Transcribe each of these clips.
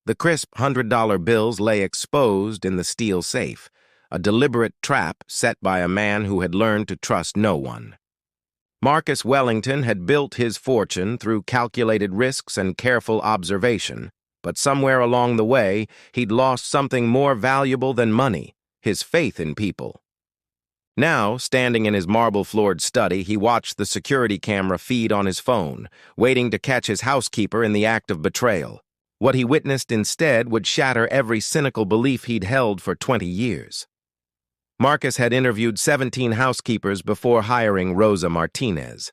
The crisp $100 bills lay exposed in the steel safe, a deliberate trap set by a man who had learned to trust no one. Marcus Wellington had built his fortune through calculated risks and careful observation, but somewhere along the way, he'd lost something more valuable than money, his faith in people. Now, standing in his marble-floored study, he watched the security camera feed on his phone, waiting to catch his housekeeper in the act of betrayal. What he witnessed instead would shatter every cynical belief he'd held for 20 years. Marcus had interviewed 17 housekeepers before hiring Rosa Martinez.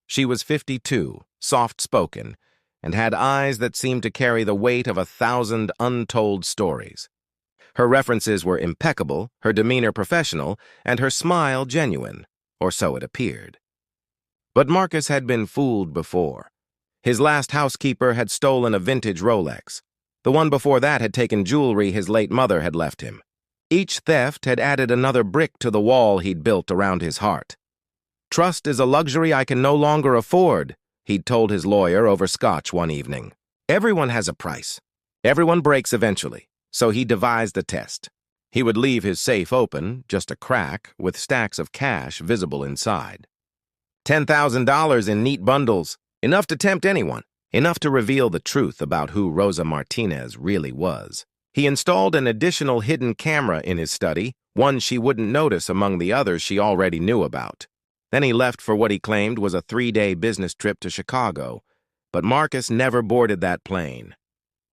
She was 52, soft-spoken, and had eyes that seemed to carry the weight of 1,000 untold stories. Her references were impeccable, her demeanor professional, and her smile genuine, or so it appeared. But Marcus had been fooled before. His last housekeeper had stolen a vintage Rolex. The one before that had taken jewelry his late mother had left him. Each theft had added another brick to the wall he'd built around his heart. "Trust is a luxury I can no longer afford," he'd told his lawyer over scotch one evening. "Everyone has a price. Everyone breaks eventually." So he devised a test. He would leave his safe open, just a crack, with stacks of cash visible inside. $10,000 in neat bundles, enough to tempt anyone, enough to reveal the truth about who Rosa Martinez really was. He installed an additional hidden camera in his study, one she wouldn't notice among the others she already knew about. Then he left for what he claimed was a 3-day business trip to Chicago, but Marcus never boarded that plane.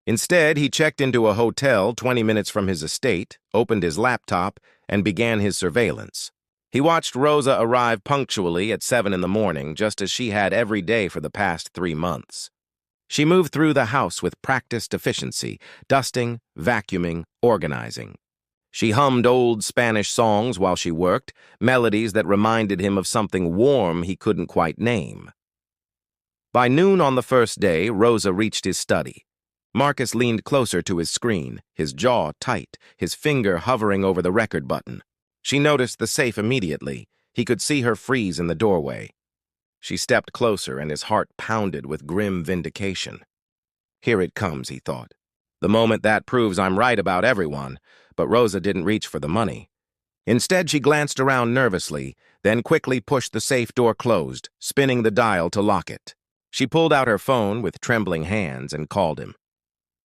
Instead, he checked into a hotel 20 minutes from his estate, opened his laptop, and began his surveillance. He watched Rosa arrive punctually at 7 in the morning, just as she had every day for the past 3 months. She moved through the house with practiced efficiency, dusting, vacuuming, organizing. She hummed old Spanish songs while she worked, melodies that reminded him of something warm he couldn't quite name. By noon on the first day, Rosa reached his study. Marcus leaned closer to his screen, his jaw tight, his finger hovering over the record button. She noticed the safe immediately. He could see her freeze in the doorway. She stepped closer, and his heart pounded with grim vindication. "Here it comes," he thought. "The moment that proves I'm right about everyone." But Rosa didn't reach for the money. Instead, she glanced around nervously, then quickly pushed the safe door closed, spinning the dial to lock it. She pulled out her phone with trembling hands and called him.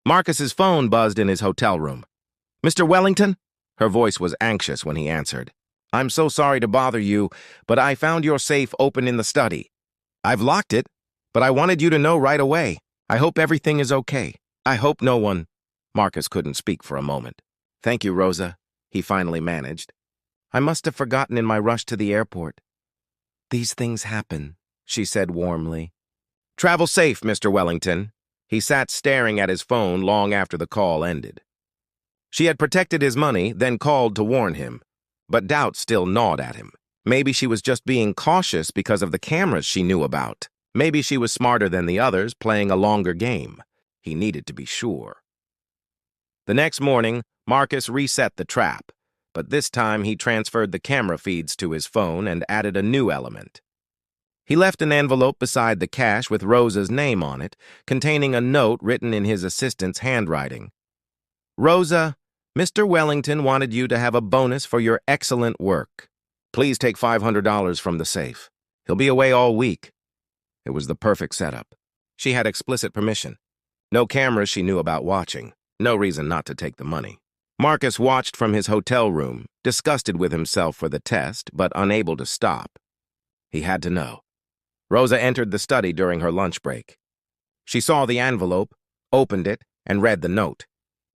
Marcus's phone buzzed in his hotel room. "Mr. Wellington?" Her voice was anxious when he answered. "I'm so sorry to bother you, but I found your safe open in the study. I've locked it, but I wanted you to know right away. I hope everything is okay. I hope no one—" Marcus couldn't speak for a moment. "Thank you, Rosa," he finally managed. "I must have forgotten in my rush to the airport." "These things happen," she said warmly. "Travel safe, Mr. Wellington." He sat staring at his phone long after the call ended. She had protected his money, then called to warn him. But doubt still gnawed at him. Maybe she was just being cautious because of the cameras she knew about. Maybe she was smarter than the others, playing a longer game. He needed to be sure. The next morning, Marcus reset the trap, but this time he transferred the camera feeds to his phone and added a new element. He left an envelope beside the cash with Rosa's name on it, containing a note written in his assistant's handwriting. "Rosa, Mr. Wellington wanted you to have a bonus for your excellent work. Please take $500 from the safe. He'll be away all week." It was the perfect setup. She had explicit permission. No cameras she knew about watching. No reason not to take the money. Marcus watched from his hotel room, disgusted with himself for the test, but unable to stop. He had to know. Rosa entered the study during her lunch break. She saw the envelope, opened it, and read the note.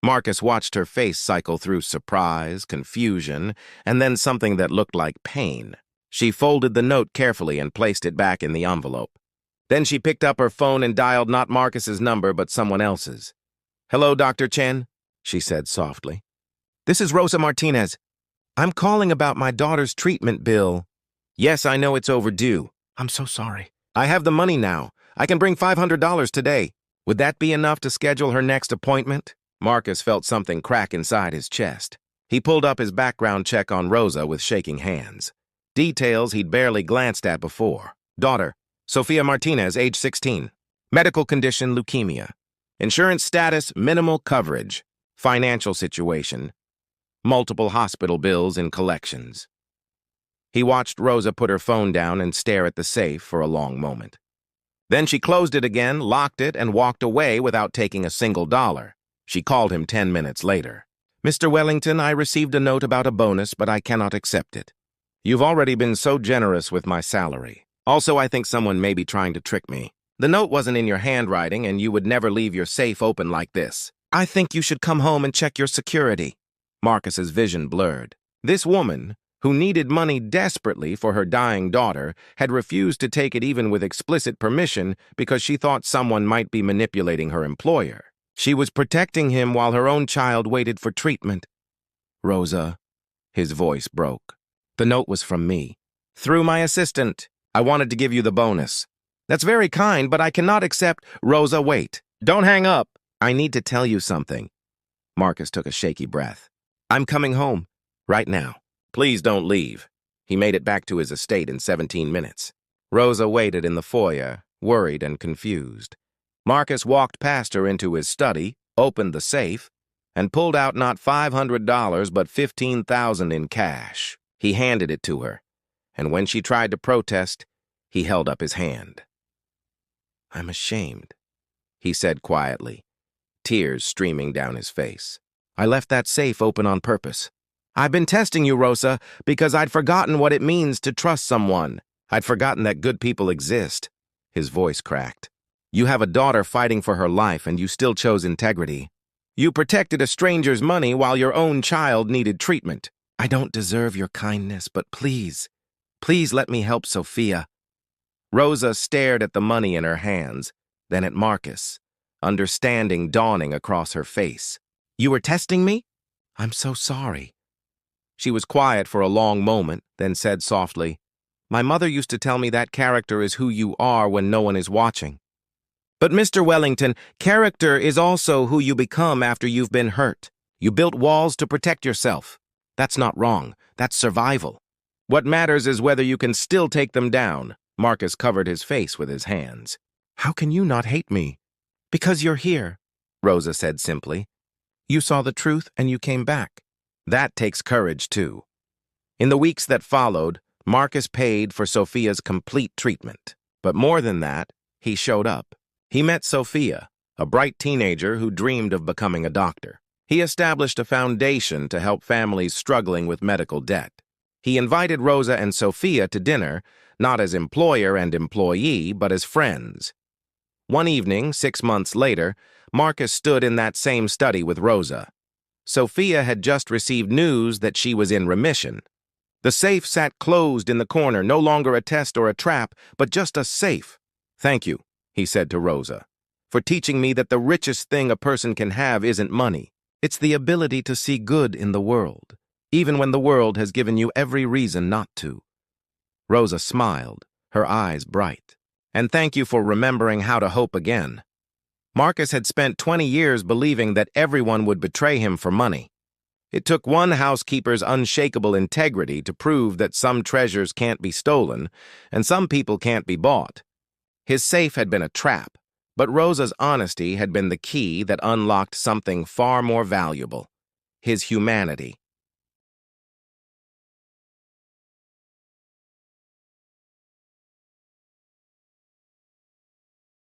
Marcus watched her face cycle through surprise, confusion, and then something that looked like pain. She folded the note carefully and placed it back in the envelope. Then she picked up her phone and dialed not Marcus's number, but someone else's. "Hello, Dr. Chen," she said softly. "This is Rosa Martinez. I'm calling about my daughter's treatment bill." "Yes, I know it's overdue." "I'm so sorry. I have the money now. I can bring $500 today. Would that be enough to schedule her next appointment?" Marcus felt something crack inside his chest. He pulled up his background check on Rosa with shaking hands. Details he'd barely glanced at before. Daughter, Sofia Martinez, age 16. Medical condition, leukemia. Insurance status, minimal coverage. Financial situation, multiple hospital bills and collections. He watched Rosa put her phone down and stare at the safe for a long moment. Then she closed it again, locked it, and walked away without taking a single dollar. She called him 10 minutes later. "Mr. Wellington, I received a note about a bonus, but I cannot accept it. You've already been so generous with my salary. Also, I think someone may be trying to trick me. The note wasn't in your handwriting, and you would never leave your safe open like this. I think you should come home and check your security." Marcus's vision blurred. This woman, who needed money desperately for her dying daughter, had refused to take it even with explicit permission because she thought someone might be manipulating her employer. She was protecting him while her own child waited for treatment. "Rosa," his voice broke. "The note was from me. Through my assistant. I wanted to give you the bonus." "That's very kind, but I cannot accept—" "Rosa, wait. Don't hang up. I need to tell you something." Marcus took a shaky breath. "I'm coming home. Right now. Please don't leave." He made it back to his estate in 17 minutes. Rosa waited in the foyer, worried and confused. Marcus walked past her into his study, opened the safe, and pulled out not $500 but $15,000 in cash. He handed it to her, and when she tried to protest, he held up his hand. "I'm ashamed," he said quietly, tears streaming down his face. "I left that safe open on purpose. I've been testing you, Rosa, because I'd forgotten what it means to trust someone. I'd forgotten that good people exist." His voice cracked. "You have a daughter fighting for her life, and you still chose integrity. You protected a stranger's money while your own child needed treatment. I don't deserve your kindness, but please, please let me help Sophia." Rosa stared at the money in her hands, then at Marcus, understanding dawning across her face. "You were testing me? I'm so sorry." She was quiet for a long moment, then said softly, "My mother used to tell me that character is who you are when no one is watching. But Mr. Wellington, character is also who you become after you've been hurt. You built walls to protect yourself. That's not wrong. That's survival. What matters is whether you can still take them down." Marcus covered his face with his hands. "How can you not hate me?" "Because you're here," Rosa said simply. "You saw the truth and you came back. That takes courage, too." In the weeks that followed, Marcus paid for Sophia's complete treatment. But more than that, he showed up. He met Sophia, a bright teenager who dreamed of becoming a doctor. He established a foundation to help families struggling with medical debt. He invited Rosa and Sophia to dinner, not as employer and employee, but as friends. One evening, 6 months later, Marcus stood in that same study with Rosa. Sophia had just received news that she was in remission. The safe sat closed in the corner, no longer a test or a trap, but just a safe. "Thank you," he said to Rosa, "for teaching me that the richest thing a person can have isn't money. It's the ability to see good in the world, even when the world has given you every reason not to." Rosa smiled, her eyes bright. "And thank you for remembering how to hope again." Marcus had spent 20 years believing that everyone would betray him for money. It took one housekeeper's unshakable integrity to prove that some treasures can't be stolen and some people can't be bought. His safe had been a trap, but Rosa's honesty had been the key that unlocked something far more valuable: his humanity.